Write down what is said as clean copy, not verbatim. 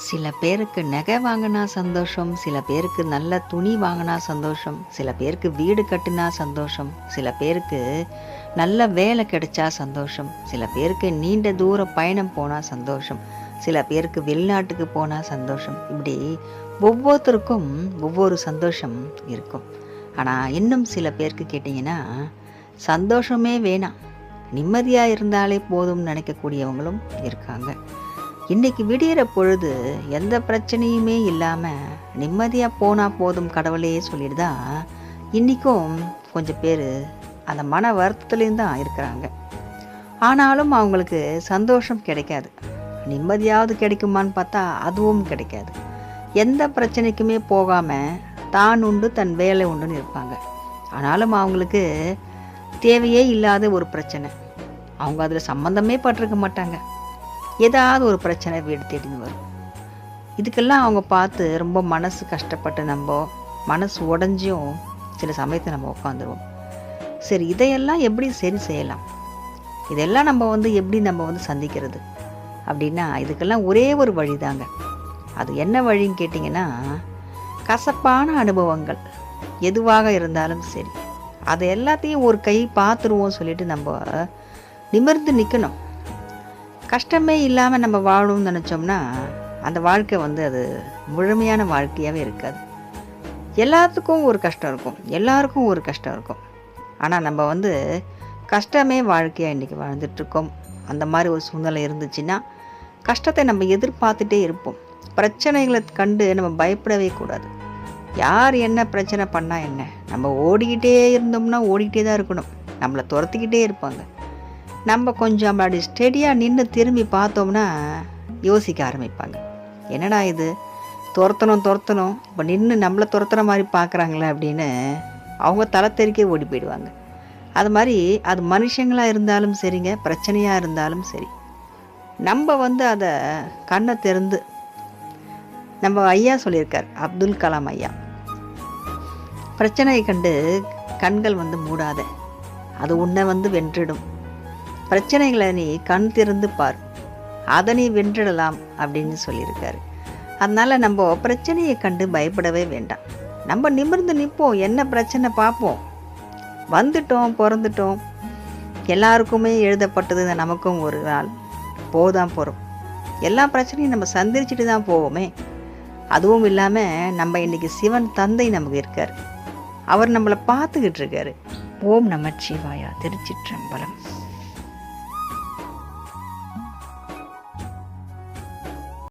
சில பேருக்கு நகை வாங்கினா சந்தோஷம், சில பேருக்கு நல்ல துணி வாங்கினா சந்தோஷம், சில பேருக்கு வீடு கட்டினா சந்தோஷம், சில பேருக்கு நல்ல வேலை கிடைச்சா சந்தோஷம், சில பேருக்கு நீண்ட தூர பயணம் போனால் சந்தோஷம், சில பேருக்கு வெளிநாட்டுக்கு போனால் சந்தோஷம். இப்படி ஒவ்வொருத்தருக்கும் ஒவ்வொரு சந்தோஷம் இருக்கும். ஆனால் இன்னும் சில பேருக்கு கேட்டிங்கன்னா சந்தோஷமே வேணாம், நிம்மதியாக இருந்தாலே போதும்னு நினைக்கக்கூடியவங்களும் இருக்காங்க. இன்றைக்கி விடிகிற பொழுது எந்த பிரச்சனையுமே இல்லாமல் நிம்மதியாக போனால் போதும் கடவுளே சொல்லிட்டு தான் இன்றைக்கும் கொஞ்சம் பேர் அந்த மன வருத்தத்துலேயும் தான் இருக்கிறாங்க. ஆனாலும் அவங்களுக்கு சந்தோஷம் கிடைக்காது. நிம்மதியாவது கிடைக்குமான்னு பார்த்தா அதுவும் கிடைக்காது. எந்த பிரச்சனைக்குமே போகாமல் தான் உண்டு தன் வேலை உண்டுன்னு இருப்பாங்க. ஆனாலும் அவங்களுக்கு தேவையே இல்லாத ஒரு பிரச்சனை, அவங்க அதில் சம்மந்தமே பட்டிருக்க மாட்டாங்க, ஏதாவது ஒரு பிரச்சனை வீடு தேடின்னு வரும். இதுக்கெல்லாம் அவங்க பார்த்து ரொம்ப மனசு கஷ்டப்பட்டு நம்ம மனசு உடஞ்சியும் சில சமயத்தை நம்ம உட்காந்துருவோம். சரி, இதையெல்லாம் எப்படி சரி செய்யலாம், இதெல்லாம் நம்ம எப்படி நம்ம சந்திக்கிறது அப்படின்னா இதுக்கெல்லாம் ஒரே ஒரு வழி தாங்க. அது என்ன வழின்னு கேட்டிங்கன்னா, கசப்பான அனுபவங்கள் எதுவாக இருந்தாலும் சரி அதை எல்லாத்தையும் ஒரு கை பார்த்துருவோம் சொல்லிட்டு நம்ம நிமிர்ந்து நிற்கணும். கஷ்டமே இல்லாமல் நம்ம வாழணும்னு நினச்சோம்னா அந்த வாழ்க்கை அது முழுமையான வாழ்க்கையாகவே இருக்காது. எல்லாத்துக்கும் ஒரு கஷ்டம் இருக்கும், எல்லாருக்கும் ஒரு கஷ்டம் இருக்கும். ஆனால் நம்ம கஷ்டமே வாழ்க்கையாக இன்றைக்கி வாழ்ந்துட்டுருக்கோம். அந்த மாதிரி ஒரு சூழ்நிலை இருந்துச்சுன்னா கஷ்டத்தை நம்ம எதிர்பார்த்துட்டே இருப்போம். பிரச்சனைகளை கண்டு நம்ம பயப்படவே கூடாது. யார் என்ன பிரச்சனை பண்ணால் என்ன, நம்ம ஓடிக்கிட்டே இருந்தோம்னா ஓடிக்கிட்டே தான் இருக்கணும், நம்மளை துரத்திக்கிட்டே இருப்பாங்க. நம்ம கொஞ்சம் அப்படி ஸ்டெடியாக நின்று திரும்பி பார்த்தோம்னா யோசிக்க ஆரம்பிப்பாங்க, என்னடா இது துரத்தணும் இப்போ நின்று நம்மளை துரத்துற மாதிரி பார்க்குறாங்களே அப்படின்னு அவங்க தலை தெறிக்கே ஓடி போயிடுவாங்க. அது மாதிரி அது மனுஷங்களாக இருந்தாலும் சரிங்க, பிரச்சனையாக இருந்தாலும் சரி, நம்ம அதை கண்ணை திறந்து நம்ம ஐயா சொல்லியிருக்கார், அப்துல் கலாம் ஐயா, பிரச்சனையை கண்டு கண்கள் மூடாத, அது உன்னை வென்றிடும். பிரச்சனைகளை நீ கண் திறந்து பார், அதை நீ வென்றிடலாம் அப்படின்னு சொல்லியிருக்காரு. அதனால் நம்ம பிரச்சனையை கண்டு பயப்படவே வேண்டாம். நம்ம நிமிர்ந்து நிற்போம், என்ன பிரச்சனை பார்ப்போம். வந்துட்டோம், பிறந்துட்டோம், எல்லாருக்குமே எழுதப்பட்டது நமக்கும் ஒரு நாள் போதான் போகிறோம். எல்லா பிரச்சனையும் நம்ம சந்திச்சுட்டு தான் போவோமே. அதுவும் இல்லாமல் நம்ம இன்றைக்கி சிவன் தந்தை நமக்கு இருக்கார், அவர் நம்மளை பார்த்துக்கிட்டு இருக்காரு. ஓம் நமச்சிவாயா. திருச்சிற்றம்பலம்.